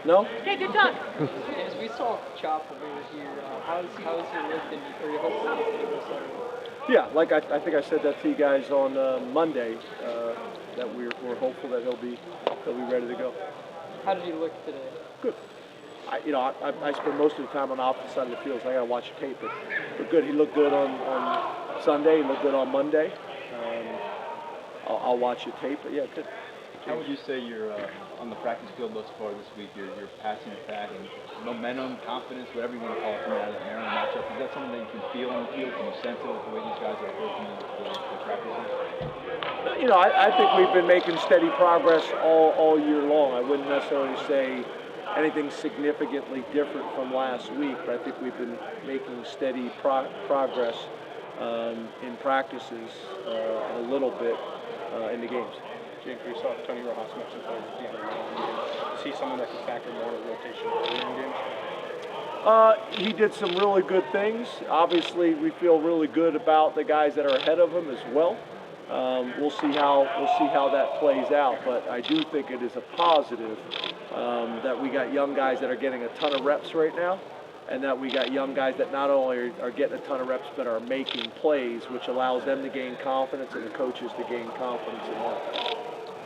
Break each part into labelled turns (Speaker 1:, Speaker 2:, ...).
Speaker 1: No?
Speaker 2: Okay, good talk.
Speaker 3: As we saw Chop over here, how's your lifting, or your hopeful lifting this Saturday?
Speaker 1: Yeah, like I think I said that to you guys on Monday, that we're hopeful that he'll be ready to go.
Speaker 3: How did he look today?
Speaker 1: Good. I spend most of the time on the opposite side of the field, so I got to watch the tape. But good. He looked good on Sunday. He looked good on Monday. I'll watch the tape. But yeah, good.
Speaker 4: How would you say you're on the practice field thus far this week? Your passing attack and momentum, confidence, whatever you want to call it, coming out of that Maryland matchup. Is that something that you can feel on the field? Can you sense it with the way these guys are working the practices?
Speaker 1: I think we've been making steady progress all year long. I wouldn't necessarily say anything significantly different from last week, but I think we've been making steady progress in practices a little bit in the games.
Speaker 5: James, we saw Tony Rojas mention towards the end of the game. See someone that can factor more in rotation early in games?
Speaker 1: He did some really good things. Obviously, we feel really good about the guys that are ahead of him as well. We'll see how that plays out, but I do think it is a positive that we got young guys that are getting a ton of reps right now, and that we got young guys that not only are getting a ton of reps but are making plays, which allows them to gain confidence and the coaches to gain confidence in that.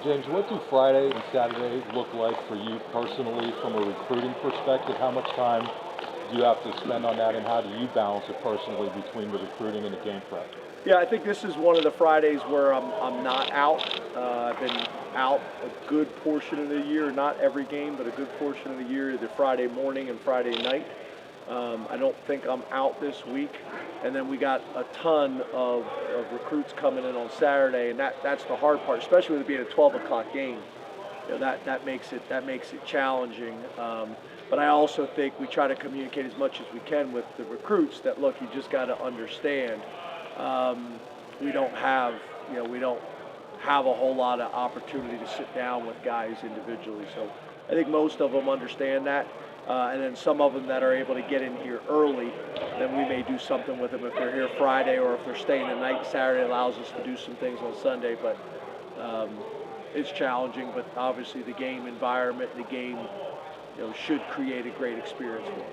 Speaker 6: James, what do Friday and Saturday look like for you personally from a recruiting perspective? How much time do you have to spend on that, and how do you balance it personally between the recruiting and the game prep?
Speaker 1: Yeah, I think this is one of the Fridays where I'm not out. I've been out a good portion of the year, not every game, but a good portion of the year, either Friday morning and Friday night. I don't think I'm out this week. And then we got a ton of recruits coming in on Saturday, and that's the hard part, especially with it being a 12 o'clock game. That makes it challenging. But I also think we try to communicate as much as we can with the recruits that, look, you just got to understand. We don't have a whole lot of opportunity to sit down with guys individually. So I think most of them understand that. And then some of them that are able to get in here early, then we may do something with them if they're here Friday, or if they're staying the night. Saturday allows us to do some things on Sunday, but it's challenging. But obviously the game environment, the game, should create a great experience for them.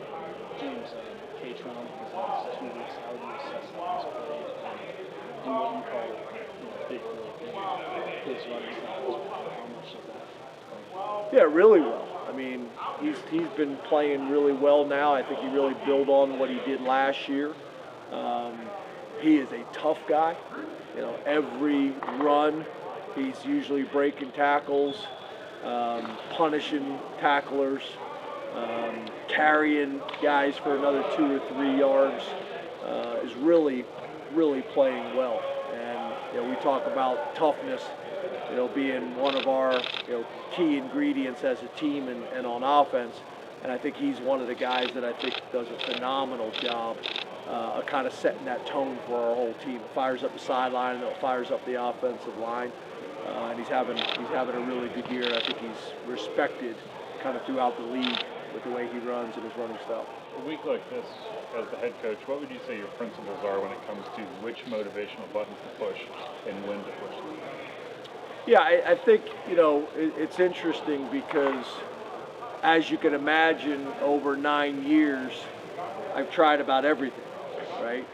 Speaker 5: James, Kaytron, for the last 2 weeks, how do you assess how he's played? Do what you call big play, his running style, how much of that?
Speaker 1: Yeah, really well. I mean, he's been playing really well now. I think he really built on what he did last year. He is a tough guy. Every run, he's usually breaking tackles, punishing tacklers, carrying guys for another 2 or 3 yards. Is really playing well. And we talk about toughness, being one of our key ingredients as a team and on offense. And I think he's one of the guys that I think does a phenomenal job of kind of setting that tone for our whole team. It fires up the sideline, and it fires up the offensive line. And he's having a really good year. And I think he's respected kind of throughout the league with the way he runs and his running style.
Speaker 7: A week like this, as the head coach, what would you say your principles are when it comes to which motivational buttons to push and when to push them?
Speaker 1: Yeah, I think, it's interesting because, as you can imagine, over 9 years, I've tried about everything, right?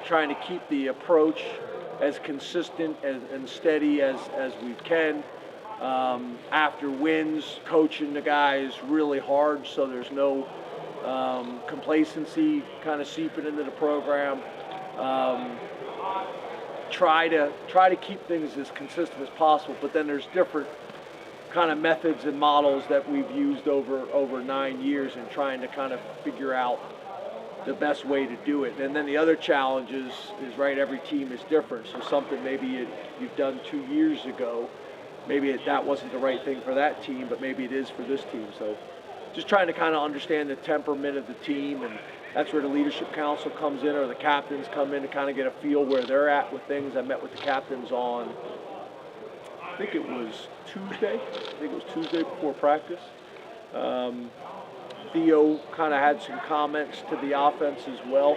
Speaker 1: Trying to keep the approach as consistent and steady as we can. After wins, coaching the guys really hard so there's no complacency kind of seeping into the program. Try to keep things as consistent as possible, but then there's different kind of methods and models that we've used over 9 years in trying to kind of figure out the best way to do it. And then the other challenge is right, every team is different. So something maybe you've done 2 years ago, maybe that wasn't the right thing for that team, but maybe it is for this team. So just trying to kind of understand the temperament of the team, and that's where the leadership council comes in, or the captains come in to kind of get a feel where they're at with things. I met with the captains on, I think it was Tuesday before practice. Theo kind of had some comments to the offense as well.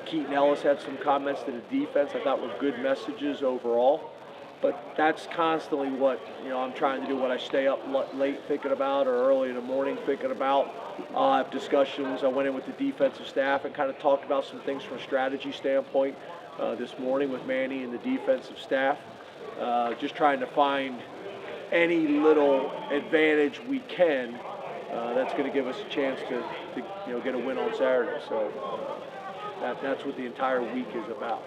Speaker 1: Keaton Ellis had some comments to the defense. I thought were good messages overall. but that's constantly what I'm trying to do. What I stay up late thinking about, or early in the morning thinking about. I'll have discussions. I went in with the defensive staff and kind of talked about some things from a strategy standpoint this morning with Manny and the defensive staff. Just trying to find any little advantage we can that's going to give us a chance to get a win on Saturday. So that's what the entire week is about.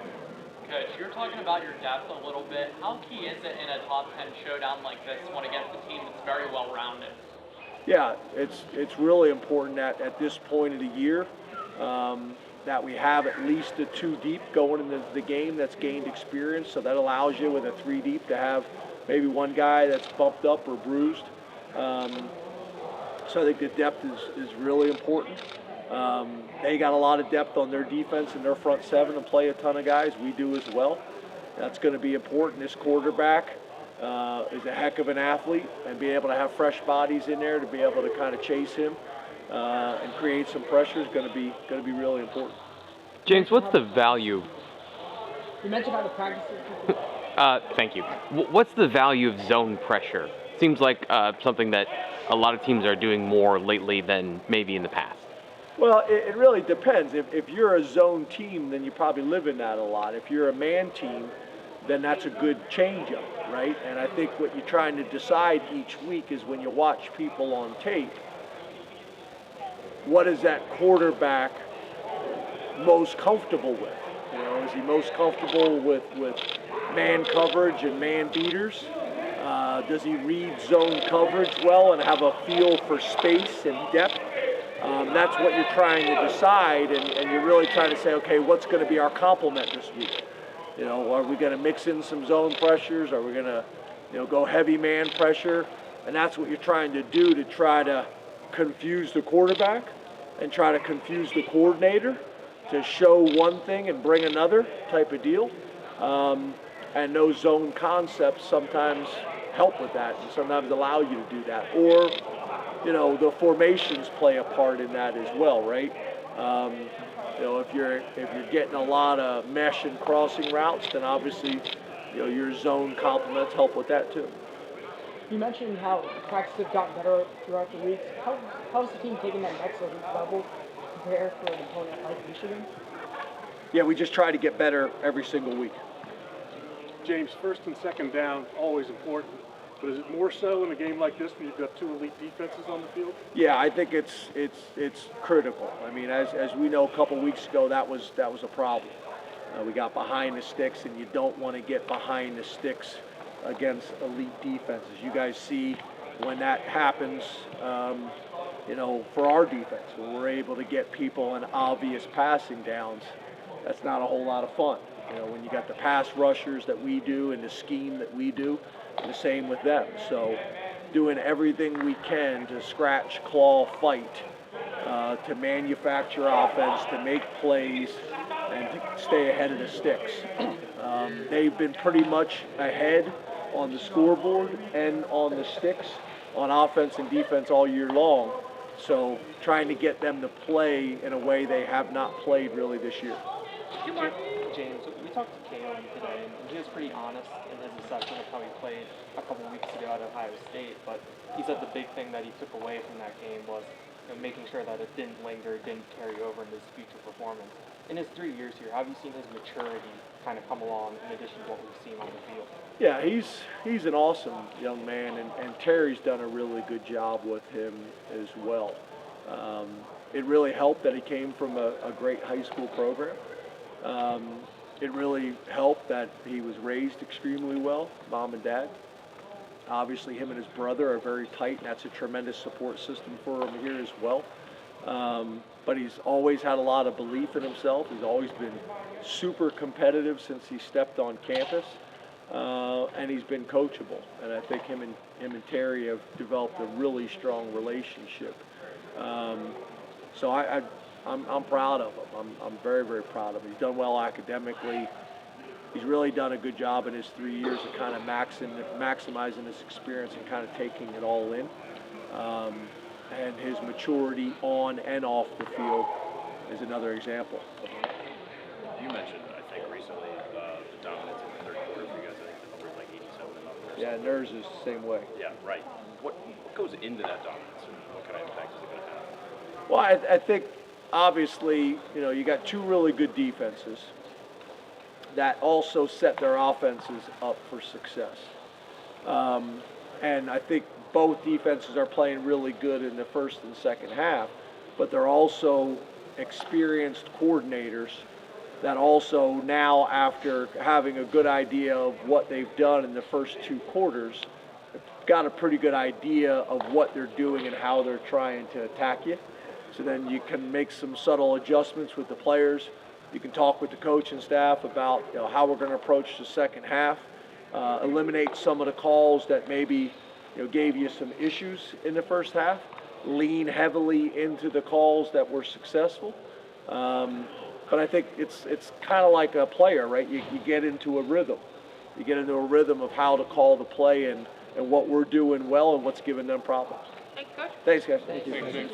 Speaker 2: Coach, you're talking about your depth a little bit. How key is it in a top 10 showdown like this one against a team that's very well rounded?
Speaker 1: Yeah, it's really important that at this point of the year that we have at least a 2 deep going into the game that's gained experience. So that allows you with a 3 deep to have maybe one guy that's bumped up or bruised. So I think the depth is really important. They got a lot of depth on their defense and their front 7 and play a ton of guys. We do as well. That's going to be important. This quarterback is a heck of an athlete, and be able to have fresh bodies in there to be able to kind of chase him and create some pressure is going to be really important.
Speaker 8: James, what's the value?
Speaker 3: You mentioned how the practices.
Speaker 8: Thank you. What's the value of zone pressure? Seems like something that a lot of teams are doing more lately than maybe in the past.
Speaker 1: Well, it really depends. If you're a zone team, then you probably live in that a lot. If you're a man team, then that's a good change-up, right? And I think what you're trying to decide each week is when you watch people on tape, what is that quarterback most comfortable with? Is he most comfortable with man coverage and man beaters? Does he read zone coverage well and have a feel for space and depth? That's what you're trying to decide, and you're really trying to say, okay, what's going to be our complement this week? Are we going to mix in some zone pressures? Are we going to, go heavy man pressure? And that's what you're trying to do to try to confuse the quarterback and try to confuse the coordinator to show one thing and bring another type of deal. And those zone concepts sometimes help with that and sometimes allow you to do that. Or, the formations play a part in that as well, right? If you're getting a lot of mesh and crossing routes, then obviously, your zone complements help with that too.
Speaker 3: You mentioned how practices have gotten better throughout the weeks. How's the team taking that next level to prepare for an opponent like Michigan?
Speaker 1: Yeah, we just try to get better every single week.
Speaker 9: James, first and second down, always important. But is it more so in a game like this when you've got 2 elite defenses on the field?
Speaker 1: Yeah, I think it's critical. I mean, as we know, a couple weeks ago, that was a problem. We got behind the sticks, and you don't want to get behind the sticks against elite defenses. You guys see when that happens, for our defense, when we're able to get people in obvious passing downs, that's not a whole lot of fun. When you got the pass rushers that we do and the scheme that we do, the same with them. So doing everything we can to scratch, claw, fight, to manufacture offense, to make plays, and to stay ahead of the sticks. They've been pretty much ahead on the scoreboard and on the sticks on offense and defense all year long. So trying to get them to play in a way they have not played really this year.
Speaker 10: James, we talked to Kalen today, and he was pretty honest in his assessment of how he played a couple weeks ago at Ohio State, but he said the big thing that he took away from that game was making sure that it didn't linger, it didn't carry over into his future performance. In his 3 years here, how have you seen his maturity kind of come along in addition to what we've seen on the field?
Speaker 1: Yeah, he's an awesome young man, and Terry's done a really good job with him as well. It really helped that he came from a great high school program. It really helped that he was raised extremely well, mom and dad. Obviously, him and his brother are very tight, and that's a tremendous support system for him here as well. But he's always had a lot of belief in himself. He's always been super competitive since he stepped on campus, and he's been coachable. And I think him and Terry have developed a really strong relationship. So I'm proud of him. I'm very, very proud of him. He's done well academically. He's really done a good job in his 3 years of kind of maximizing his experience and kind of taking it all in. And his maturity on and off the field is another example.
Speaker 11: You mentioned, I think, recently the dominance in the third quarter for you guys. I think the number is like
Speaker 1: Yeah, and theirs is the same way.
Speaker 11: Yeah, right. What goes into that dominance, and what kind of impact is it going to have?
Speaker 1: Well, I think obviously, you got two really good defenses that also set their offenses up for success. And I think both defenses are playing really good in the first and second half, but they're also experienced coordinators that also now, after having a good idea of what they've done in the first two quarters, got a pretty good idea of what they're doing and how they're trying to attack you. So then you can make some subtle adjustments with the players. You can talk with the coaching staff about how we're going to approach the second half, eliminate some of the calls that maybe gave you some issues in the first half, lean heavily into the calls that were successful. But I think it's kind of like a player, right? You get into a rhythm. You get into a rhythm of how to call the play and what we're doing well and what's giving them problems.
Speaker 2: Thanks, Coach.
Speaker 1: Thanks, guys. Thank you.
Speaker 7: Thanks, James.